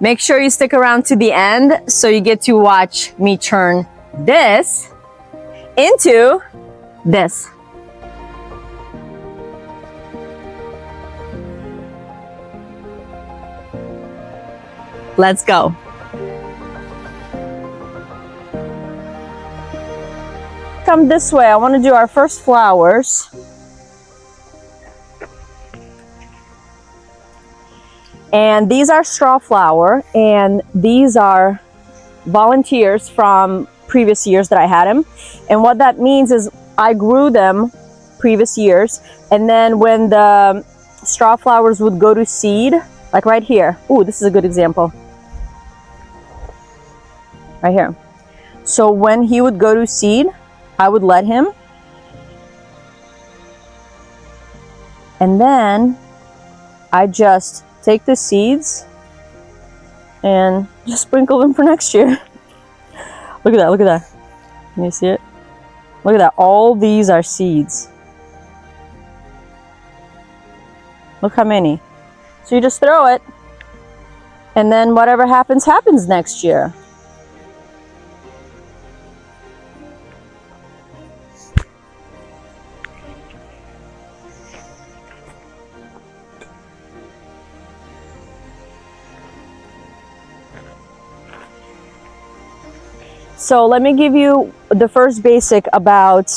Make sure you stick around to the end so you get to watch me turn this into this. Let's go. Come this way. I want to do our first flowers. And these are straw flower, and these are volunteers from previous years that I had them. And what that means is I grew them previous years, and then when the straw flowers would go to seed, like right here. Ooh, this is a good example. Right here. So when he would go to seed, I would let him. And then I just take the seeds and just sprinkle them for next year. Look at that, look at that. Can you see it? Look at that, all these are seeds. Look how many. So you just throw it, and then whatever happens, happens next year. So let me give you the first basic about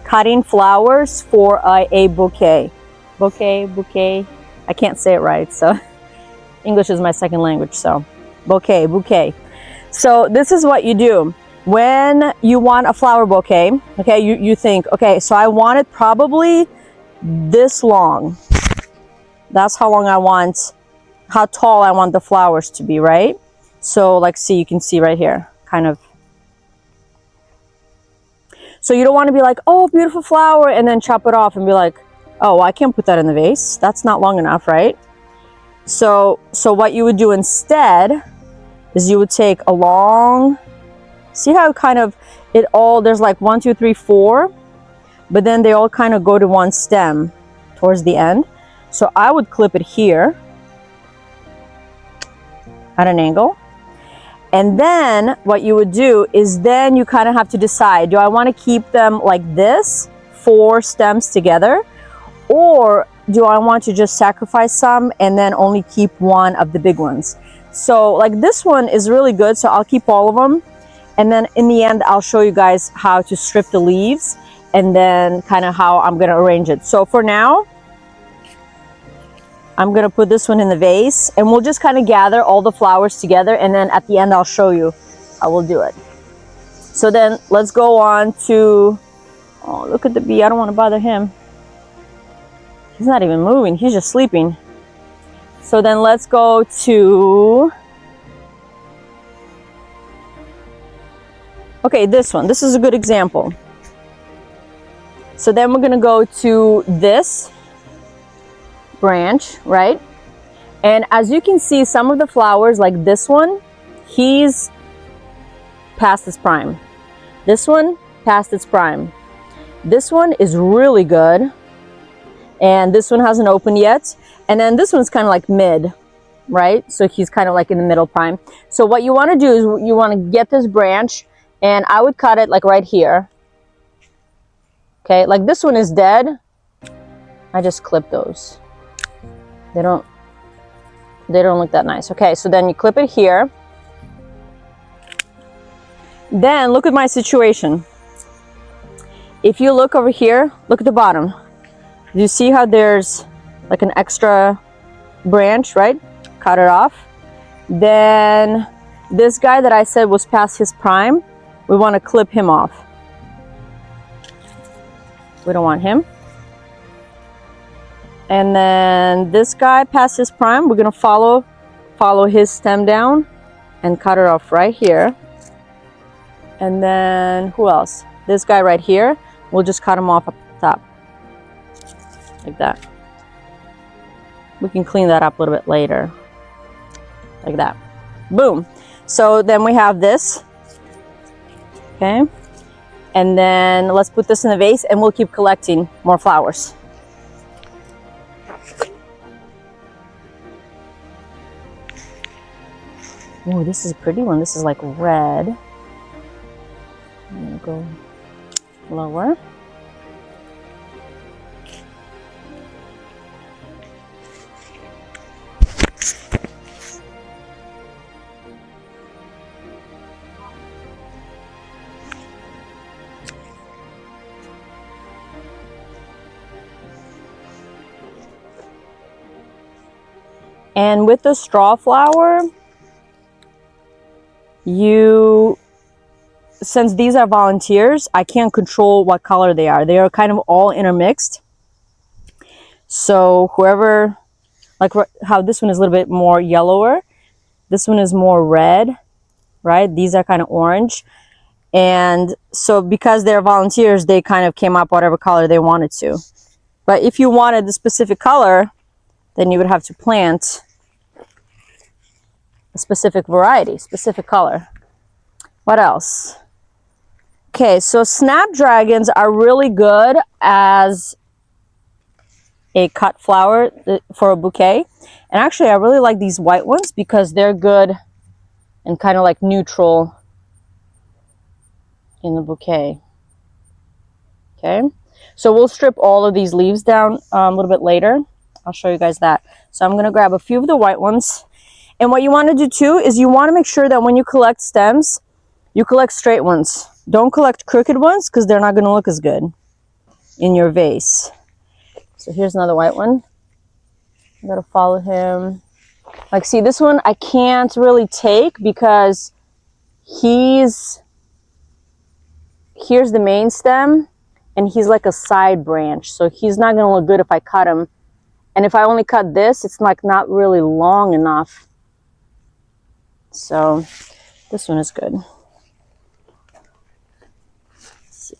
cutting flowers for a bouquet. Bouquet. I can't say it right, so English is my second language, so bouquet. So this is what you do. When you want a flower bouquet, okay, you think, okay, so I want it probably this long. That's how long I want, how tall I want the flowers to be, right? So like, see, you can see right here, kind of. So you don't want to be like, oh, beautiful flower, and then chop it off and be like, oh, I can't put that in the vase. That's not long enough, right? So what you would do instead is you would take a long, see how kind of it all, there's like 1, 2, 3, 4, but then they all kind of go to one stem towards the end. So I would clip it here at an angle. And then what you would do is then you kind of have to decide, do I want to keep them like this, 4 stems together, or do I want to just sacrifice some and then only keep one of the big ones? So like this one is really good, so I'll keep all of them. And then in the end, I'll show you guys how to strip the leaves and then kind of how I'm going to arrange it. So for now, I'm going to put this one in the vase, and we'll just kind of gather all the flowers together, and then at the end I'll show you how we'll do it. So then let's go on to, oh, look at the bee. I don't want to bother him. He's not even moving. He's just sleeping. So then let's go to, okay, this one. This is a good example. So then we're going to go to this branch, right? And as you can see, some of the flowers, like this one, he's past its prime. This one, past its prime. This one is really good. And this one hasn't opened yet. And then this one's kind of like mid, right? So he's kind of like in the middle prime. So what you want to do is you want to get this branch, and I would cut it like right here. Okay, like this one is dead. I just clip those. They don't look that nice. Okay, so then you clip it here. Then look at my situation. If you look over here, look at the bottom. You see how there's like an extra branch, right? Cut it off. Then this guy that I said was past his prime, we want to clip him off. We don't want him. And then this guy past his prime, we're going to follow his stem down and cut it off right here. And then who else? This guy right here, we'll just cut him off up the top. Like that. We can clean that up a little bit later. Like that. Boom. So then we have this. Okay. And then let's put this in the vase, and we'll keep collecting more flowers. Oh, this is a pretty one. This is like red. I'm gonna go lower. And with the straw flower, since these are volunteers, I can't control what color they are. They are kind of all intermixed. So whoever, like how this one is a little bit more yellower, this one is more red, right? These are kind of orange. And so because they're volunteers, they kind of came up whatever color they wanted to. But if you wanted the specific color, then you would have to plant a specific variety, specific color. What else? Okay, so snapdragons are really good as a cut flower for a bouquet. And actually, I really like these white ones because they're good and kind of like neutral in the bouquet. Okay, so we'll strip all of these leaves down a little bit later. I'll show you guys that. So I'm going to grab a few of the white ones. And what you want to do too is you want to make sure that when you collect stems, you collect straight ones. Don't collect crooked ones because they're not going to look as good in your vase. So here's another white one. I got to follow him. Like, see, this one I can't really take because here's the main stem and he's like a side branch. So he's not going to look good if I cut him. And if I only cut this, it's like not really long enough. So this one is good. Let's see.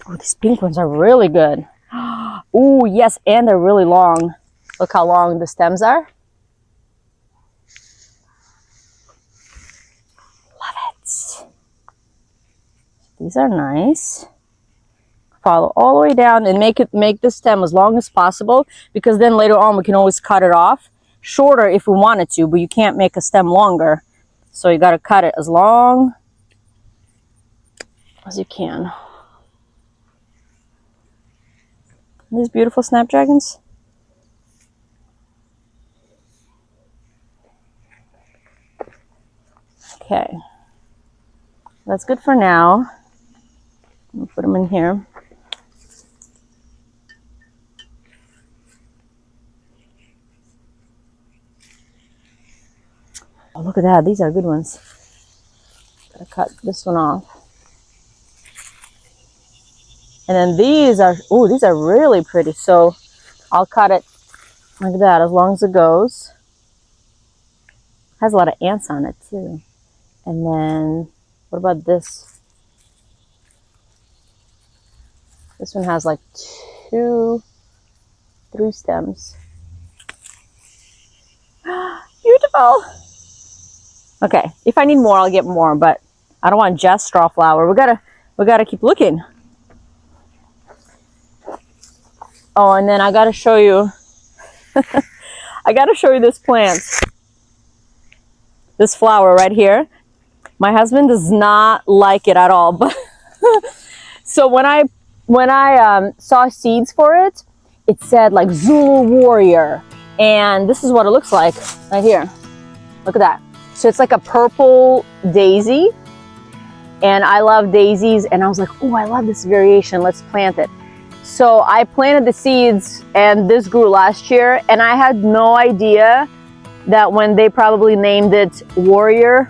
Oh, these pink ones are really good. Oh, yes, and they're really long. Look how long the stems are. Love it. These are nice. Follow all the way down and make the stem as long as possible, because then later on we can always cut it off shorter if we wanted to, but you can't make a stem longer. So you got to cut it as long as you can. These beautiful snapdragons. Okay, that's good for now. I'll put them in here. Oh, look at that. These are good ones. Gotta cut this one off. And then these are, oh, these are really pretty. So I'll cut it like that as long as it goes. Has a lot of ants on it too. And then, what about this? This one has like 3 stems. Beautiful. Okay, if I need more, I'll get more, but I don't want just straw flower. We gotta keep looking. Oh, and then I gotta show you. I gotta show you this plant. This flower right here. My husband does not like it at all. But so when I saw seeds for it, it said like Zulu warrior, and this is what it looks like right here. Look at that. So it's like a purple daisy, and I love daisies, and I was like, oh, I love this variation, let's plant it. So I planted the seeds, and this grew last year, and I had no idea that when they probably named it warrior,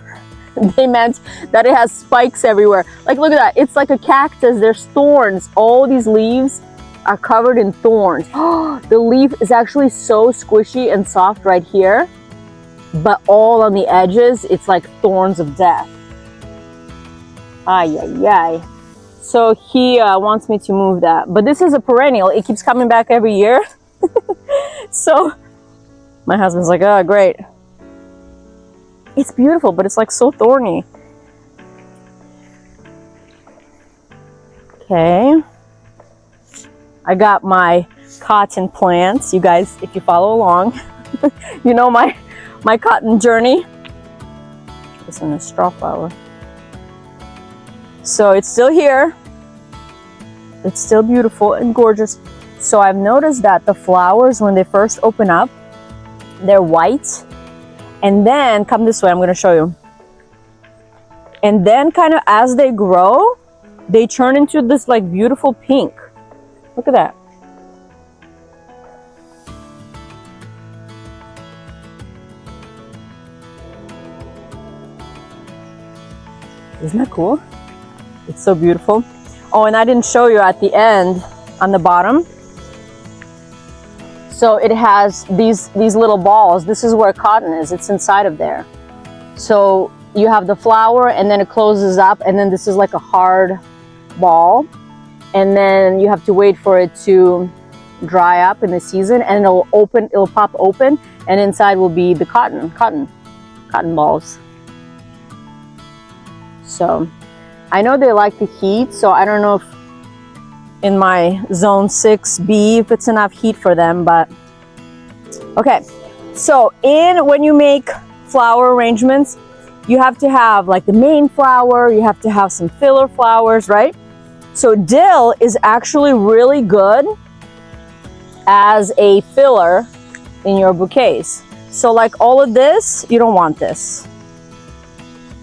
they meant that it has spikes everywhere. Like, look at that, it's like a cactus, there's thorns. All these leaves are covered in thorns. The leaf is actually so squishy and soft right here, but all on the edges, it's like thorns of death. Ay, ay, ay. So he wants me to move that. But this is a perennial. It keeps coming back every year. So my husband's like, oh, great. It's beautiful, but it's like so thorny. Okay. I got my cotton plants. You guys, if you follow along, you know my cotton journey. This one is straw flower. So it's still here. It's still beautiful and gorgeous. So I've noticed that the flowers, when they first open up, they're white. And then, come this way, I'm gonna show you. And then kind of as they grow, they turn into this like beautiful pink. Look at that. Isn't that cool? It's so beautiful. Oh, and I didn't show you at the end, on the bottom. So it has these little balls. This is where cotton is. It's inside of there. So you have the flower and then it closes up and then this is like a hard ball. And then you have to wait for it to dry up in the season and it'll pop open and inside will be the cotton balls. So I know they like the heat, so I don't know if in my zone 6B if it's enough heat for them, but okay. So when you make flower arrangements, you have to have like the main flower, you have to have some filler flowers, right? So dill is actually really good as a filler in your bouquets. So like all of this, you don't want this.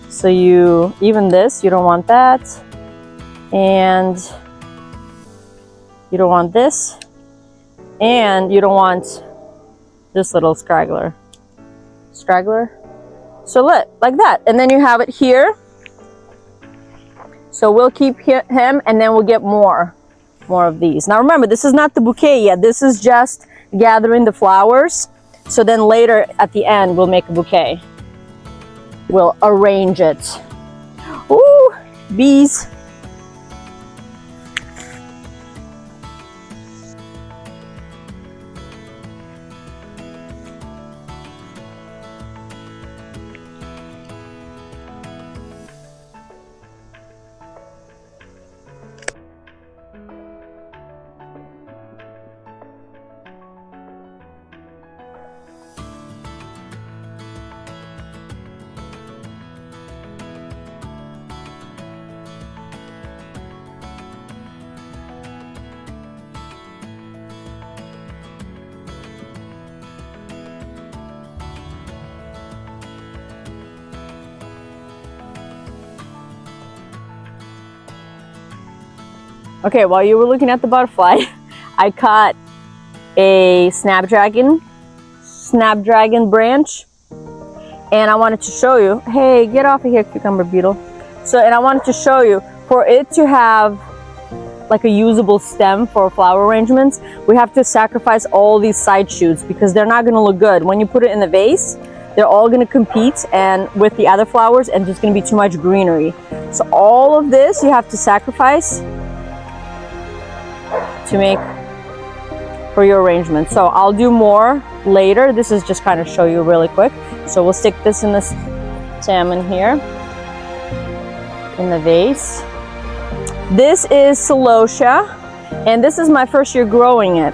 So even this, you don't want that. And you don't want this. And you don't want this little straggler. So like that. And then you have it here. So we'll keep him and then we'll get more of these. Now remember, this is not the bouquet yet. This is just gathering the flowers. So then later at the end, we'll make a bouquet. We'll arrange it. Ooh, bees. Okay, while you were looking at the butterfly, I caught a snapdragon branch, and I wanted to show you. Hey, get off of here, cucumber beetle. And I wanted to show you, for it to have like a usable stem for flower arrangements, we have to sacrifice all these side shoots because they're not going to look good. When you put it in the vase, they're all going to compete and with the other flowers, and there's going to be too much greenery. So all of this you have to sacrifice to make for your arrangement. So I'll do more later. This is just kind of show you really quick. So we'll stick this in this salmon here in the vase. This is celosia, and this is my first year growing it.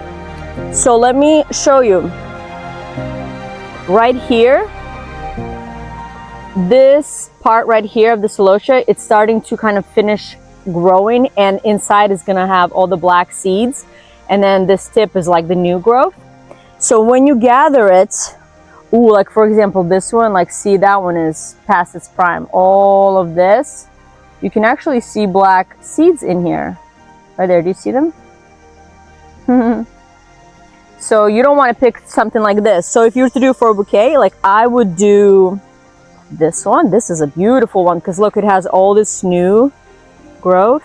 So let me show you. Right here, this part right here of the celosia, it's starting to kind of finish growing, and inside is gonna have all the black seeds, and then this tip is like the new growth. So when you gather it, ooh, like for example this one, like see that one is past its prime. All of this, you can actually see black seeds in here. Right there, do you see them? So you don't want to pick something like this. So if you were to do for a bouquet, like I would do this one. This is a beautiful one because look, it has all this new growth.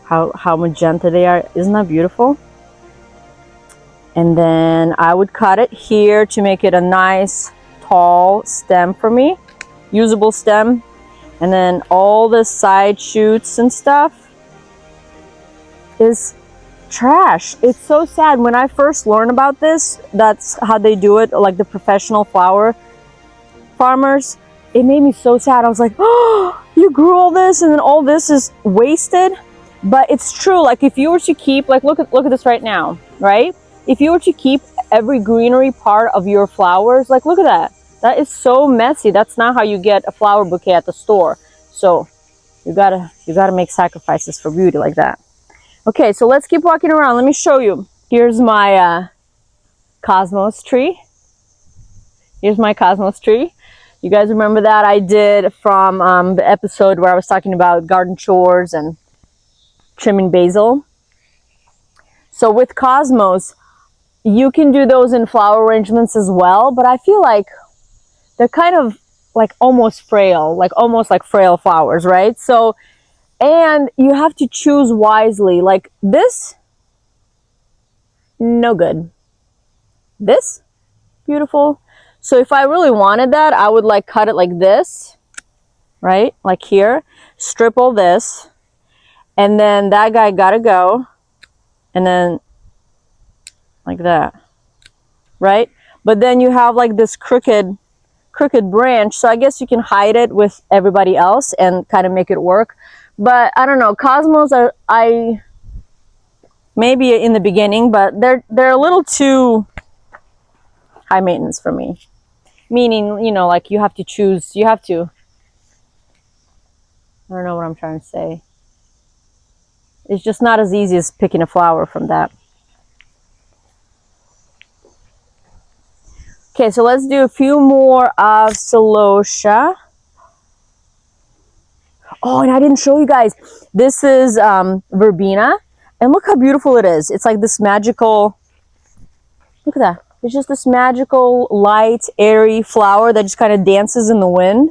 How magenta they are. Isn't that beautiful? And then I would cut it here to make it a nice tall stem for me, usable stem. And then all the side shoots and stuff is trash. It's so sad. When I first learned about this, that's how they do it, like the professional flower farmers, it made me so sad. I was like, oh, you grew all this and then all this is wasted. But it's true, like if you were to keep, like look at this right now, right? If you were to keep every greenery part of your flowers, like look at that. That is so messy. That's not how you get a flower bouquet at the store. So you gotta make sacrifices for beauty like that. Okay, so let's keep walking around. Let me show you. Here's my cosmos tree. Here's my cosmos tree. You guys remember that I did from the episode where I was talking about garden chores and trimming basil. So with cosmos, you can do those in flower arrangements as well, but I feel like they're kind of like almost frail, like almost like frail flowers, right? So, and you have to choose wisely. Like this, no good. This, beautiful. So if I really wanted that, I would like cut it like this, right? Like here, strip all this, and then that guy gotta go, and then like that, right? But then you have like this crooked branch, so I guess you can hide it with everybody else and kind of make it work. But I don't know, cosmos are, I maybe in the beginning, but they're a little too high maintenance for me. Meaning, you know, like you have to choose, you have to, I don't know what I'm trying to say. It's just not as easy as picking a flower from that. Okay, so let's do a few more of celosia. Oh, and I didn't show you guys. This is verbena, and look how beautiful it is. It's like this magical, look at that. It's just this magical, light, airy flower that just kind of dances in the wind.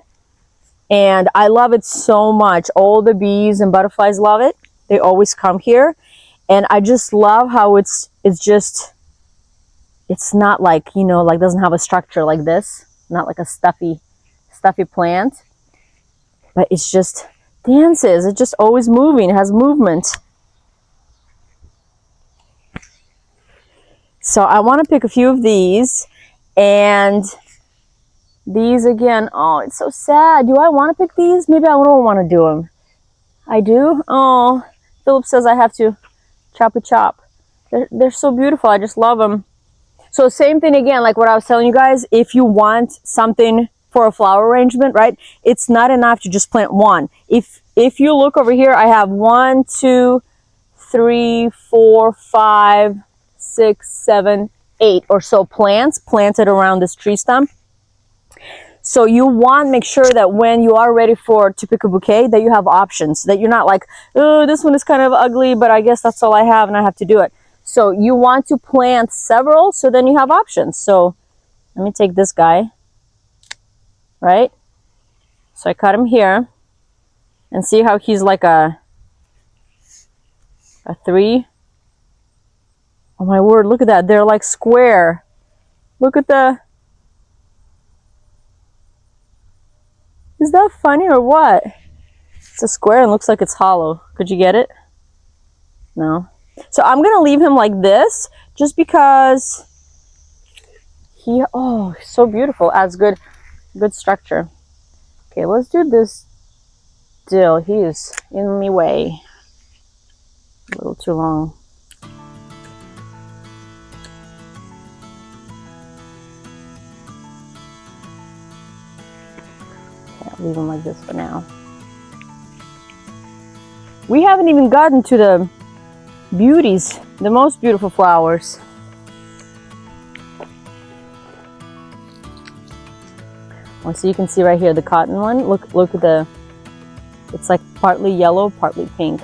And I love it so much. All the bees and butterflies love it. They always come here. And I just love how it's just, it's not like, you know, like doesn't have a structure like this. Not like a stuffy plant. But it's just dances. It's just always moving. It has movement. So I want to pick a few of these, and these again, oh, it's so sad. Do I want to pick these? Maybe I don't want to do them. I do? Oh, Philip says I have to chop. They're so beautiful. I just love them. So same thing again, like what I was telling you guys, if you want something for a flower arrangement, right? It's not enough to just plant one. If you look over here, I have 1, 2, 3, 4, 5, 6, 7, 8 or so plants planted around this tree stump. So you want to make sure that when you are ready to pick a bouquet, that you have options, that you're not like, oh, this one is kind of ugly, but I guess that's all I have and I have to do it. So you want to plant several, so then you have options. So let me take this guy, right? So I cut him here, and see how he's like a 3. Oh my word, look at that. They're like square. Look at the... Is that funny or what? It's a square and looks like it's hollow. Could you get it? No. So I'm going to leave him like this just because he, oh, so beautiful. Adds good structure. Okay, let's do this dill. He is in my way. A little too long. Leave them like this for now. We haven't even gotten to the beauties, the most beautiful flowers. Oh, so you can see right here the cotton one. Look at the, it's like partly yellow, partly pink.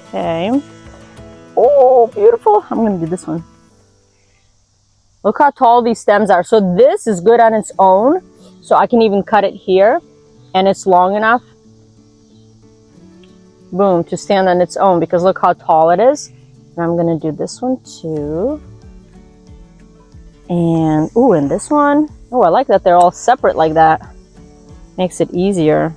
Okay. Oh, beautiful. I'm going to do this one. Look how tall these stems are. So this is good on its own. So I can even cut it here, and it's long enough, boom, to stand on its own, because look how tall it is. And I'm going to do this one too. And, ooh, and this one. Oh, I like that they're all separate like that. Makes it easier.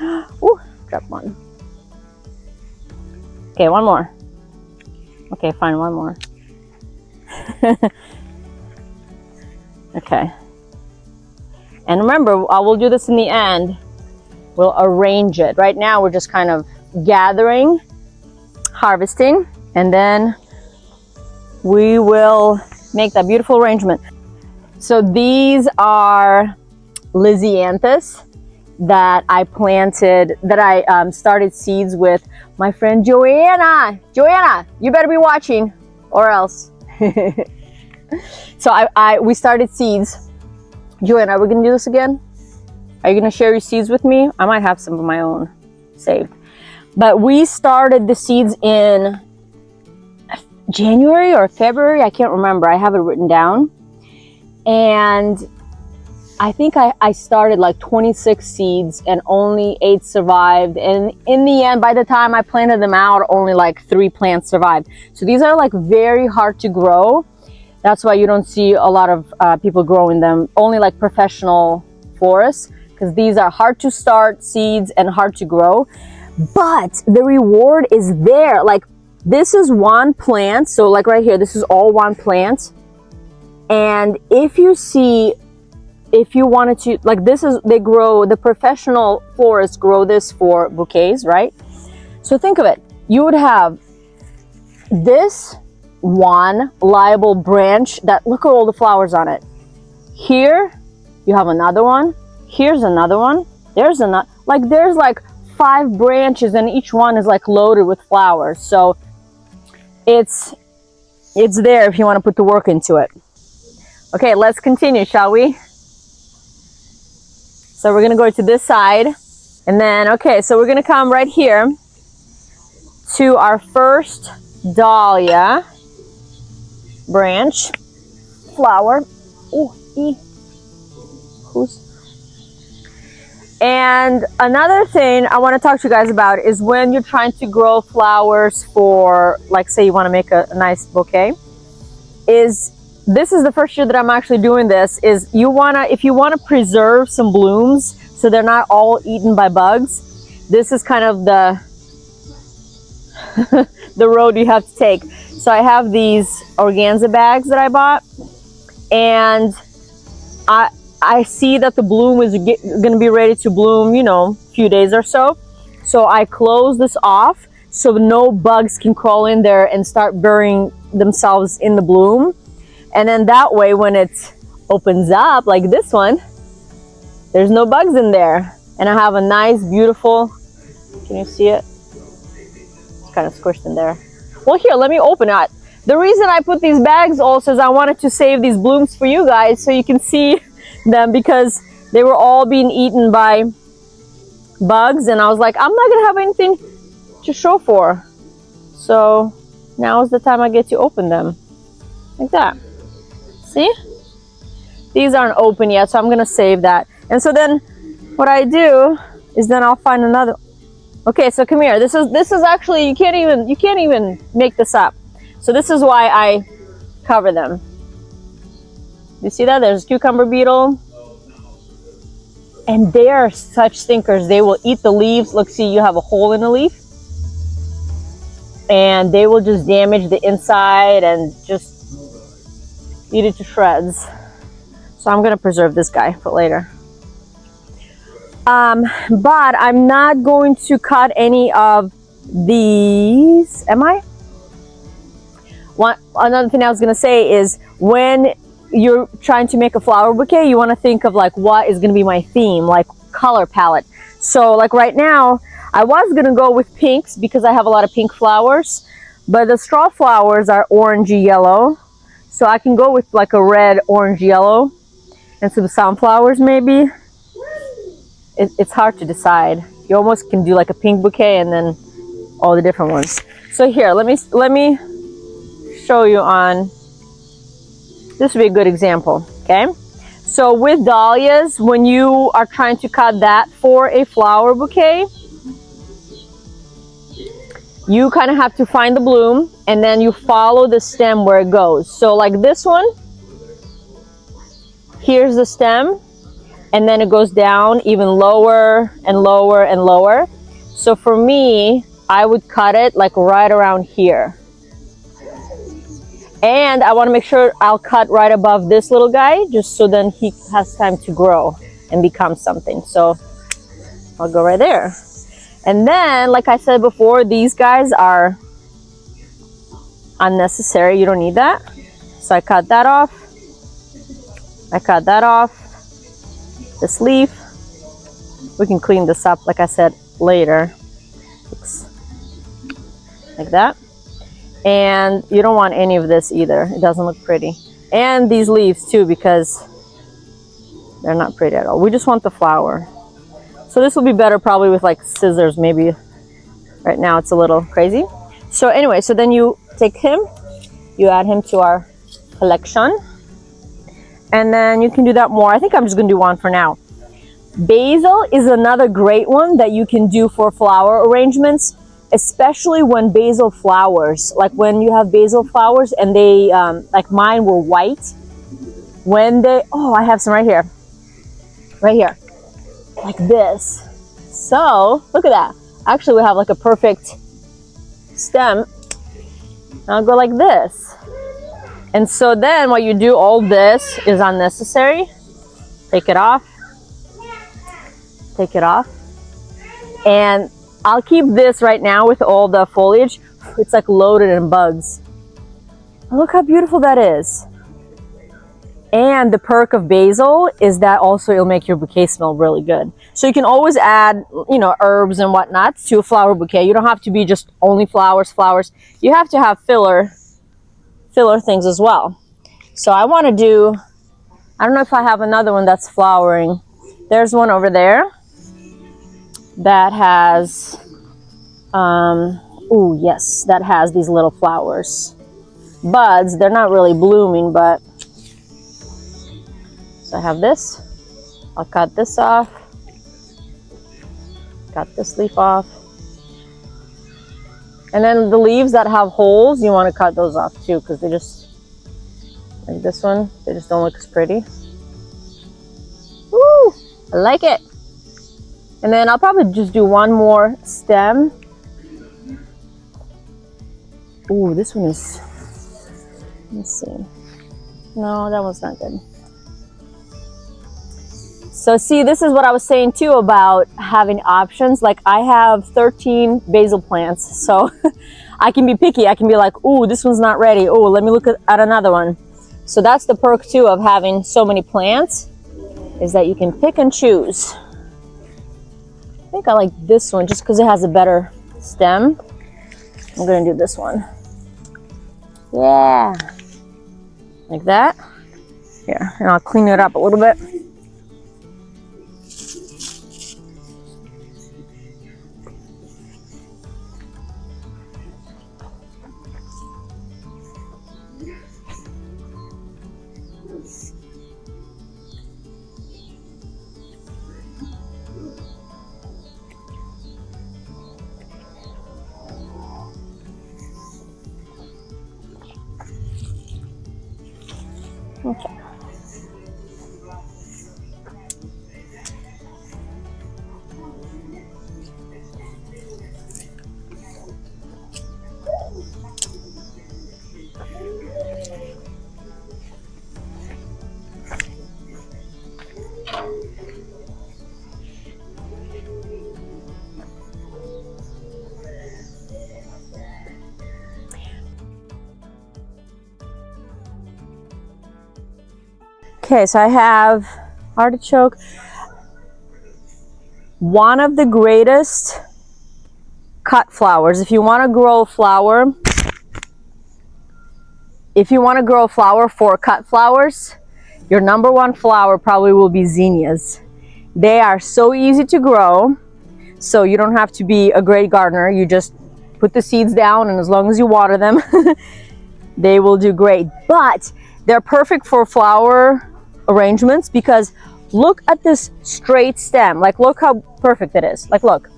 Ooh, drop one. Okay, one more. Okay, fine, one more. Okay. And remember, I will do this in the end. We'll arrange it. Right now, we're just kind of gathering, harvesting, and then we will make that beautiful arrangement. So these are Lysianthus that I planted, that I started seeds with my friend Joanna. Joanna, you better be watching or else. So we started seeds. Joanna, are we gonna do this again? Are you gonna share your seeds with me? I might have some of my own saved. But we started the seeds in January or February, I can't remember. I have it written down. And I think I started like 26 seeds and only 8 survived. And in the end, by the time I planted them out, only like 3 plants survived. So these are like very hard to grow. That's why you don't see a lot of people growing them, only like professional florists, because these are hard to start seeds and hard to grow. But the reward is there. Like this is one plant. So like right here, this is all one plant. And if you wanted to, like this is, they grow, the professional florists grow this for bouquets, right? So think of it. You would have this one liable branch that, look at all the flowers on it. Here, you have another one. Here's another one. There's another, like there's like 5 branches and each one is like loaded with flowers. So it's there if you want to put the work into it. Okay, let's continue, shall we? So we're gonna go to this side and then, okay, so we're gonna come right here to our first dahlia branch, flower. And another thing I want to talk to you guys about is when you're trying to grow flowers for, like say you want to make a nice bouquet, is this is the first year that I'm actually doing this, is if you want to preserve some blooms so they're not all eaten by bugs, this is kind of the the road you have to take. So I have these organza bags that I bought, and I see that the bloom is going to be ready to bloom, you know, a few days or so. So I close this off so no bugs can crawl in there and start burying themselves in the bloom. And then that way, when it opens up like this one, there's no bugs in there. And I have a nice, beautiful, can you see it? It's kind of squished in there. Well, here, let me open it. The reason I put these bags also is I wanted to save these blooms for you guys so you can see them, because they were all being eaten by bugs. And I was like, I'm not going to have anything to show for. So now is the time I get to open them. Like that. See? These aren't open yet, so I'm going to save that. And so then what I do is then I'll find another. Okay, so come here. This is actually, you can't even make this up. So this is why I cover them. You see that? There's cucumber beetle. And they are such stinkers. They will eat the leaves. Look, see, you have a hole in the leaf. And they will just damage the inside and just eat it to shreds. So I'm going to preserve this guy for later. But I'm not going to cut any of these. Am I? Another thing I was going to say is when you're trying to make a flower bouquet, you want to think of like what is going to be my theme, like color palette. So like right now, I was going to go with pinks because I have a lot of pink flowers, but the straw flowers are orangey yellow. So I can go with like a red, orange, yellow, and some sunflowers maybe. It's hard to decide. You almost can do like a pink bouquet and then all the different ones. So here, let me show you on, this would be a good example, okay? So with dahlias, when you are trying to cut that for a flower bouquet, you kind of have to find the bloom and then you follow the stem where it goes. So like this one, here's the stem, and then it goes down even lower and lower and lower. So for me, I would cut it like right around here. And I want to make sure I'll cut right above this little guy, just so then he has time to grow and become something. So I'll go right there. And then, like I said before, these guys are unnecessary. You don't need that. So I cut that off. I cut that off. This leaf. We can clean this up, like I said, later. Looks like that. And you don't want any of this either. It doesn't look pretty. And these leaves too, because they're not pretty at all. We just want the flower. So this will be better probably with like scissors, maybe. Right now it's a little crazy. So anyway, so then you take him, you add him to our collection. And then you can do that more. I think I'm just gonna do one for now. Basil is another great one that you can do for flower arrangements, especially when basil flowers, like when you have basil flowers and they, like mine were white. When they, oh, I have some right here, like this. So look at that. Actually, we have like a perfect stem. I'll go like this. And so then what you do, all this is unnecessary. Take it off. Take it off. And I'll keep this right now with all the foliage. It's like loaded in bugs. Look how beautiful that is. And the perk of basil is that also it'll make your bouquet smell really good. So you can always add, you know, herbs and whatnot to a flower bouquet. You don't have to be just only flowers. You have to have filler things as well. So I want to do, I don't know if I have another one that's flowering. There's one over there that has, oh yes, that has these little flowers. Buds, they're not really blooming, but, so I have this. I'll cut this off. Cut this leaf off. And then the leaves that have holes, you want to cut those off too, because they just, like this one, they just don't look as pretty. Woo! I like it. And then I'll probably just do one more stem. Ooh, this one is, let's see. No, that one's not good. So see, this is what I was saying too about having options. Like I have 13 basil plants, so I can be picky. I can be like, ooh, this one's not ready. Oh, let me look at another one. So that's the perk too of having so many plants, is that you can pick and choose. I think I like this one just because it has a better stem. I'm gonna do this one. Yeah, like that. Here, and I'll clean it up a little bit. Okay. Okay, so I have artichoke. One of the greatest cut flowers. If you want to grow a flower, for cut flowers, your number one flower probably will be zinnias. They are so easy to grow, so you don't have to be a great gardener. You just put the seeds down, and as long as you water them, they will do great. But they're perfect for flower arrangements because look at this straight stem. Like, look how perfect it is. Like, look.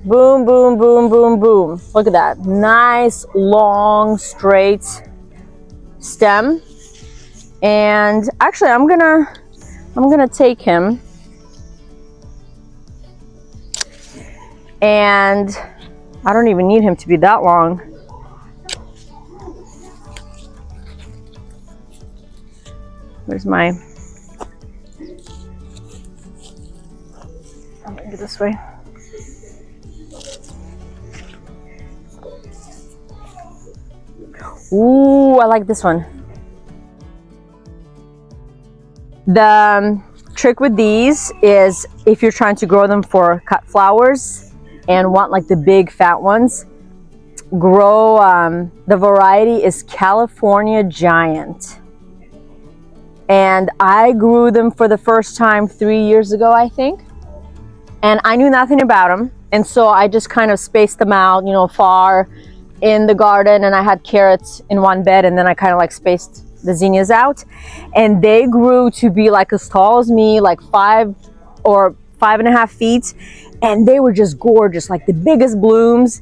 Boom, boom, boom, boom, boom. Look at that. Nice, long, straight stem. And actually, I'm gonna take him and I don't even need him to be that long. Where's my... I'm gonna get this way. Ooh, I like this one. The trick with these is if you're trying to grow them for cut flowers and want like the big fat ones, grow, the variety is California Giant. And I grew them for the first time 3 years ago, I think. And I knew nothing about them. And so I just kind of spaced them out, you know, far in the garden, and I had carrots in one bed, and then I kind of like spaced the zinnias out. And they grew to be like as tall as me, like 5 or 5.5 feet. And they were just gorgeous, like the biggest blooms.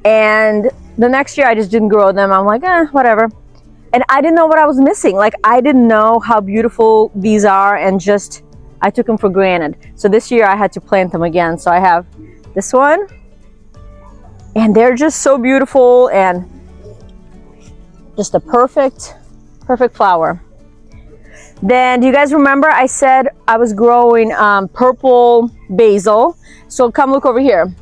And the next year I just didn't grow them. I'm like, whatever. And I didn't know what I was missing. Like, I didn't know how beautiful these are, and just, I took them for granted. So this year I had to plant them again. So I have this one, and they're just so beautiful and just a perfect flower. Then, do you guys remember I said I was growing purple basil? So come look over here.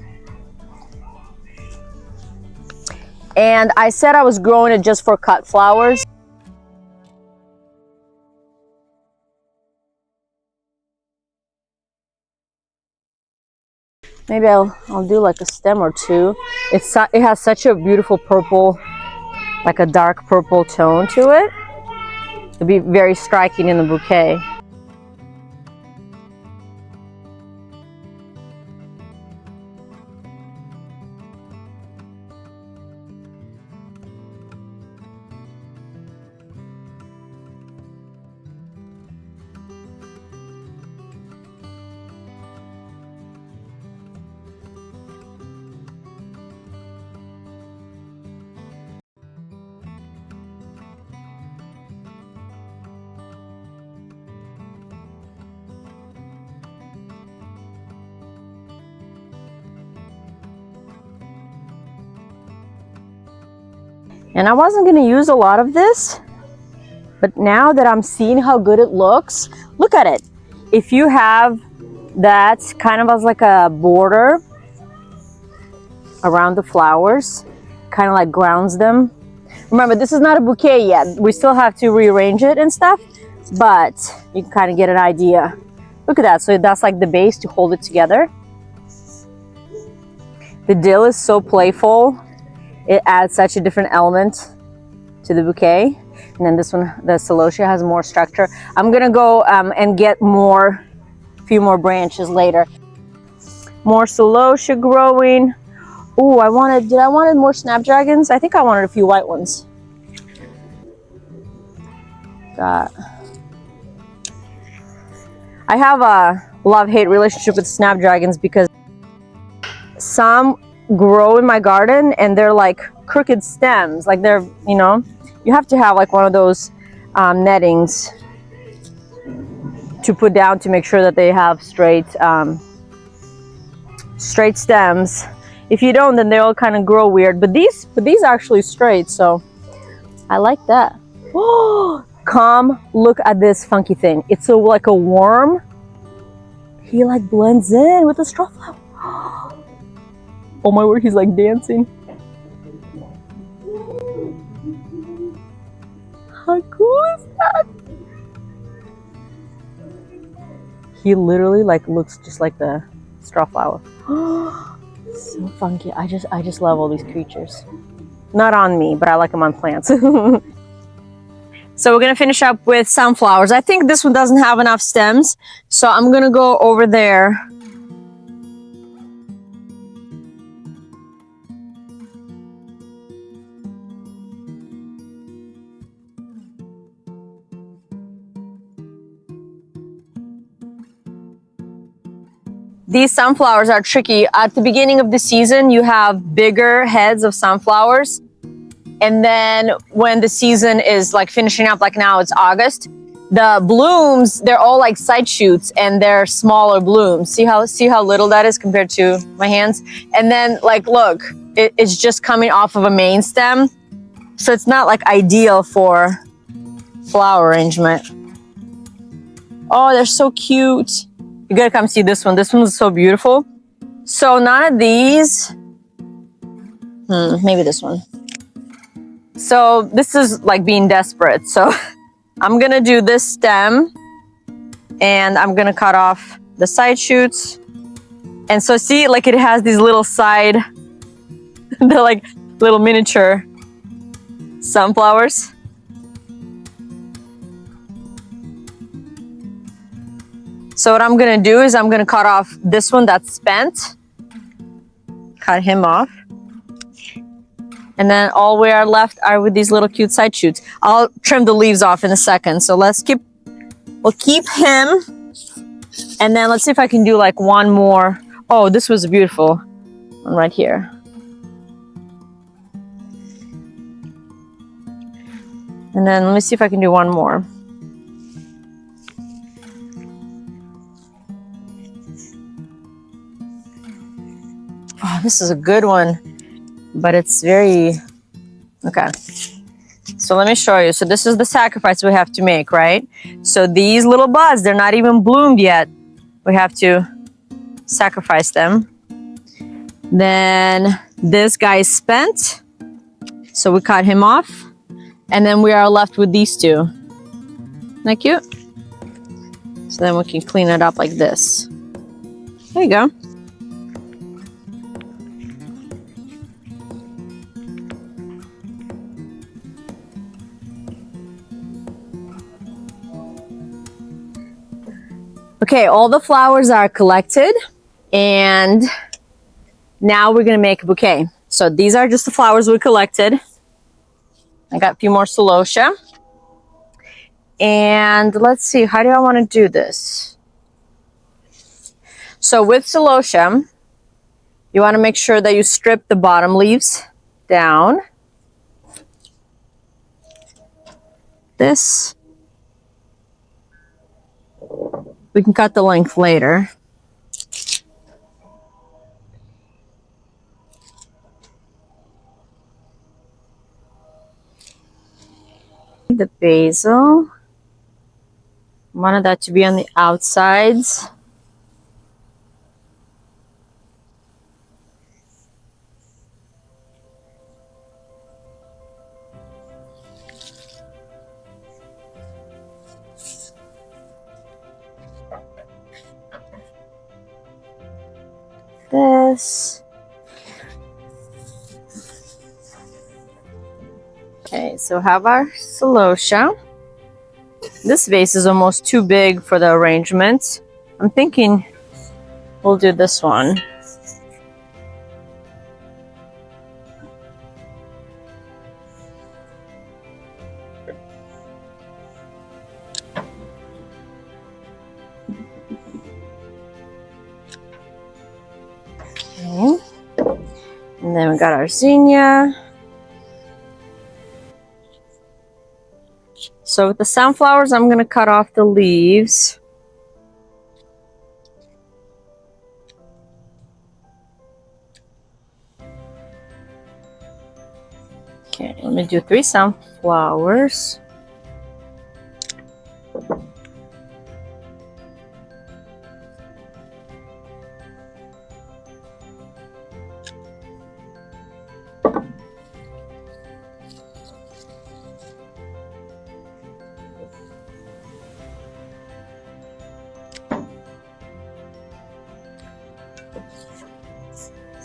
And I said I was growing it just for cut flowers. Maybe I'll do like a stem or two. It has such a beautiful purple, like a dark purple tone to it. It'd be very striking in the bouquet. And I wasn't going to use a lot of this, but now that I'm seeing how good it looks, look at it. If you have that kind of as like a border around the flowers, kind of like grounds them. Remember, this is not a bouquet yet. We still have to rearrange it and stuff, but you can kind of get an idea. Look at that. So that's like the base to hold it together. The dill is so playful. It adds such a different element to the bouquet. And then this one, the celosia, has more structure. I'm gonna go and get a few more branches later. More celosia growing. Ooh, did I wanted more snapdragons? I think I wanted a few white ones. I have a love-hate relationship with snapdragons because some grow in my garden and they're like crooked stems, like they're, you know, you have to have like one of those nettings to put down to make sure that they have straight stems. If you don't, then they all kind of grow weird, but these are actually straight, so I like that. Oh, come look at this funky thing. It's like a worm. He like blends in with the straw flower. Oh my word, he's like dancing. How cool is that? He literally like looks just like the straw flower. So funky. I just love all these creatures. Not on me, but I like them on plants. So we're gonna finish up with sunflowers. I think this one doesn't have enough stems, so I'm gonna go over there. These sunflowers are tricky. At the beginning of the season, you have bigger heads of sunflowers. And then when the season is like finishing up, like now it's August, the blooms, they're all like side shoots and they're smaller blooms. See how little that is compared to my hands? And then like, look, it's just coming off of a main stem. So it's not like ideal for flower arrangement. Oh, they're so cute. You gotta come see this one. This one's so beautiful. So none of these, maybe this one. So this is like being desperate. So I'm gonna do this stem and I'm gonna cut off the side shoots. And so see, like it has these little side, they're like little miniature sunflowers. So what I'm gonna do is I'm gonna cut off this one that's spent. Cut him off. And then all we are left are with these little cute side shoots. I'll trim the leaves off in a second. So we'll keep him. And then let's see if I can do like one more. Oh, this was a beautiful one right here. And then let me see if I can do one more. Oh, this is a good one, but it's very, okay. So let me show you. So this is the sacrifice we have to make, right? So these little buds, they're not even bloomed yet. We have to sacrifice them. Then this guy is spent. So we cut him off. And then we are left with these two. Isn't that cute? So then we can clean it up like this. There you go. Okay, all the flowers are collected and now we're gonna make a bouquet. So these are just the flowers we collected. I got a few more celosia. And let's see, how do I wanna do this? So with celosia, you wanna make sure that you strip the bottom leaves down. This. We can cut the length later. The basil. Wanted that to be on the outsides. This. Okay, so have our celosia. This vase is almost too big for the arrangement. I'm thinking we'll do this one. Okay. And then we got our zinnia. So with the sunflowers, I'm going to cut off the leaves. Okay, let me do 3 sunflowers.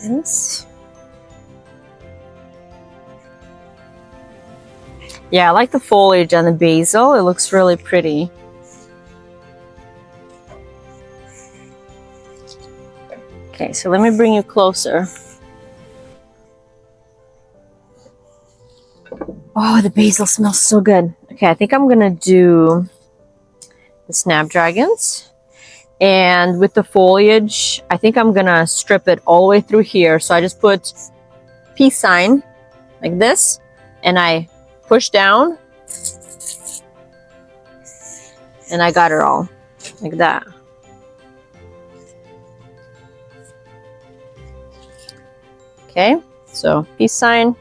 This. Yeah, I like the foliage on the basil. It looks really pretty. Okay, so let me bring you closer. Oh, the basil smells so good. Okay, I think I'm gonna do the snapdragons. And with the foliage, I think I'm gonna strip it all the way through here. So I just put peace sign like this, and I push down, and I got it all like that. Okay, so peace sign.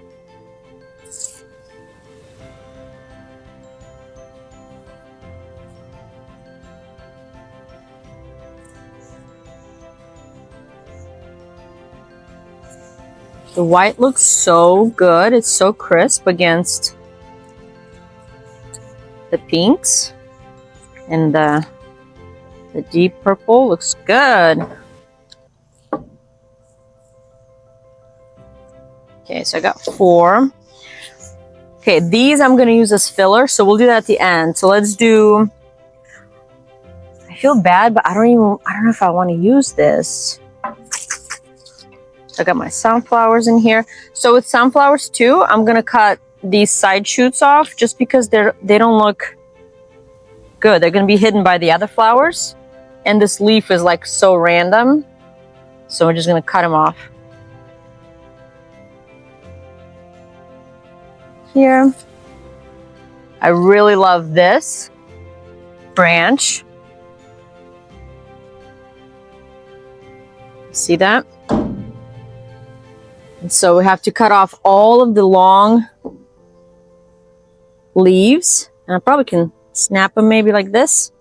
The white looks so good. It's so crisp against the pinks. And the deep purple looks good. Okay, so I got 4. Okay, these I'm gonna use as filler, so we'll do that at the end. So let's do, I feel bad, but I don't know if I want to use this. I got my sunflowers in here. So with sunflowers too, I'm gonna cut these side shoots off just because they don't look good. They're gonna be hidden by the other flowers, and this leaf is like so random. So we're just gonna cut them off. Here. I really love this branch. See that? And so we have to cut off all of the long leaves. And I probably can snap them maybe like this.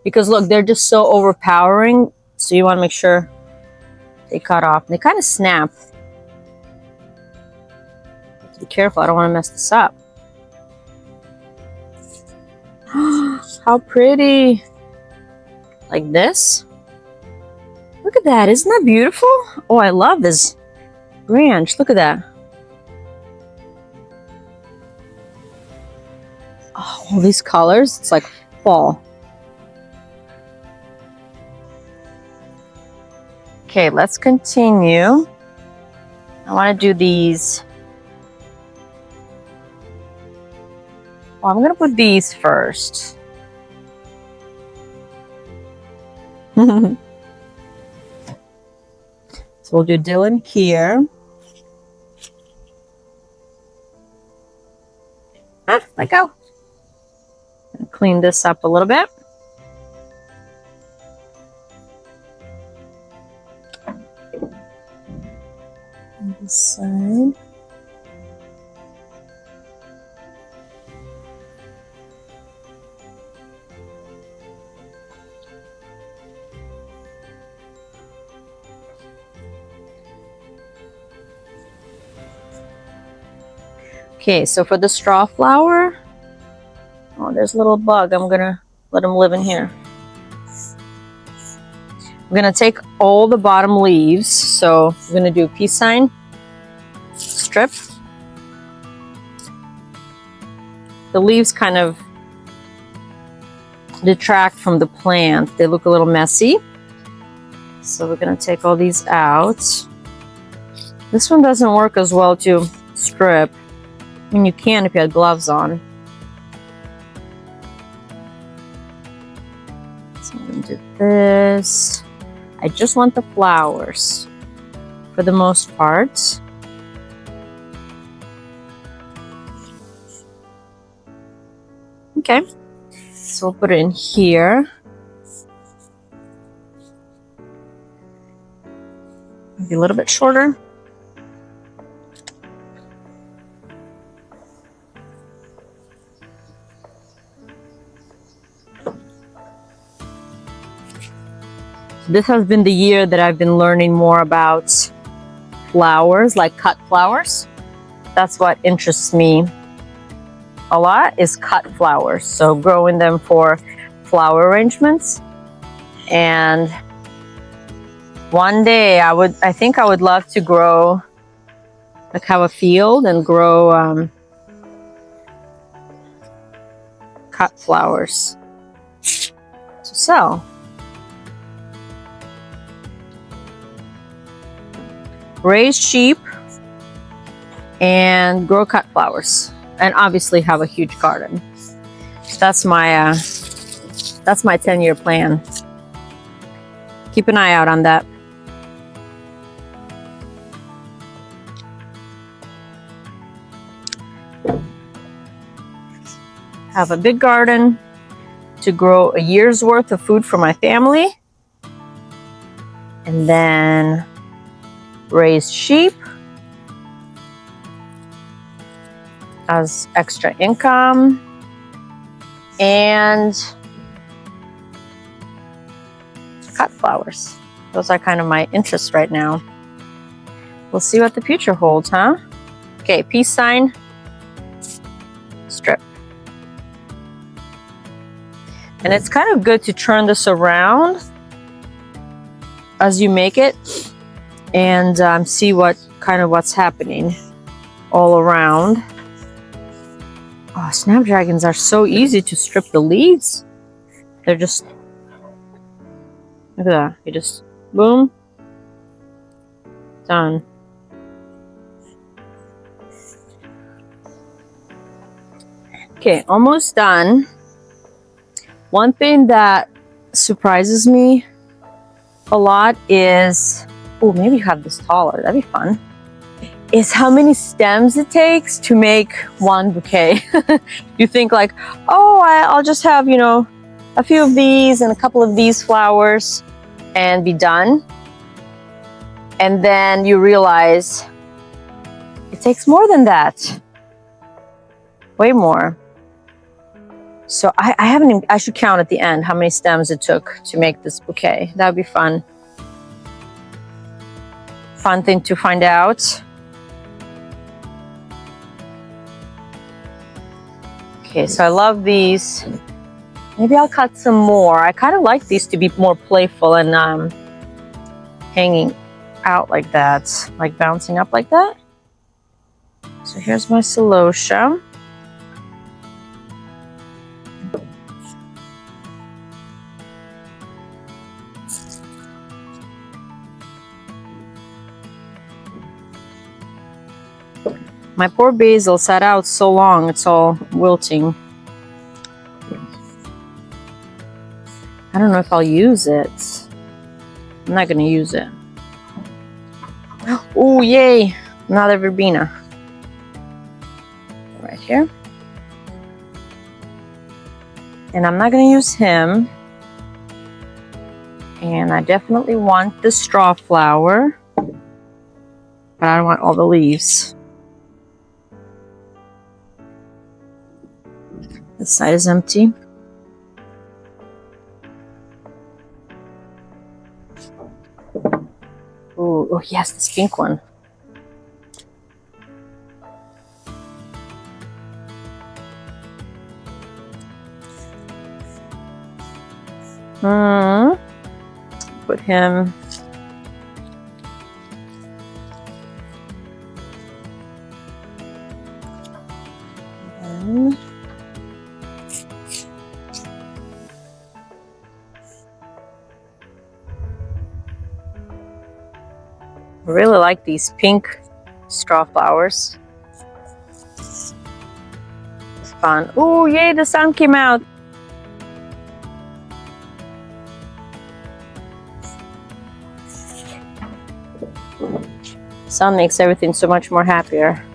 Because look, they're just so overpowering. So you want to make sure they cut off. They kind of snap. Have to be careful, I don't want to mess this up. How pretty. Like this. Look at that, isn't that beautiful? Oh, I love this branch. Look at that. Oh, all these colors. It's like fall. Okay, let's continue. I want to do these. Well, I'm going to put these first. So we'll do dill in here. Let go. Clean this up a little bit. On this side. Okay, so for the straw flower, oh, there's a little bug. I'm gonna let him live in here. I'm gonna take all the bottom leaves. So I'm gonna do a peace sign strip. The leaves kind of detract from the plant. They look a little messy. So we're gonna take all these out. This one doesn't work as well to strip. I mean, you can if you had gloves on. So I'm going to do this. I just want the flowers for the most part. Okay, so we'll put it in here. Maybe a little bit shorter. This has been the year that I've been learning more about flowers, like cut flowers. That's what interests me a lot, is cut flowers. So growing them for flower arrangements. And one day I think I would love to grow, like have a field and grow cut flowers to sell. Raise sheep and grow cut flowers, and obviously have a huge garden. That's my 10-year plan. Keep an eye out on that. Have a big garden to grow a year's worth of food for my family, and then raise sheep as extra income, and cut flowers. Those are kind of my interests right now. We'll see what the future holds, huh? Okay, peace sign, strip. And it's kind of good to turn this around as you make it and see what's happening all around. Oh, snapdragons are so easy to strip the leaves. They're just, look at that. You just, boom, done. Okay, almost done. One thing that surprises me a lot is, oh, maybe have this taller, that'd be fun, is how many stems it takes to make one bouquet. You think like, oh, I'll just have, you know, a few of these and a couple of these flowers and be done. And then you realize it takes more than that. Way more. So I should count at the end how many stems it took to make this bouquet. That would be fun. Fun thing to find out. Okay, so I love these. Maybe I'll cut some more. I kind of like these to be more playful and hanging out like that, like bouncing up like that. So here's my celosia. My poor basil sat out so long, it's all wilting. I don't know if I'll use it. I'm not gonna use it. Oh, yay! Another verbena. Right here. And I'm not gonna use him. And I definitely want the straw flower. But I don't want all the leaves. This side is empty. Ooh, oh yes, this pink one. Put him. I really like these pink straw flowers. It's fun. Oh, yay, the sun came out. Sun makes everything so much more happier.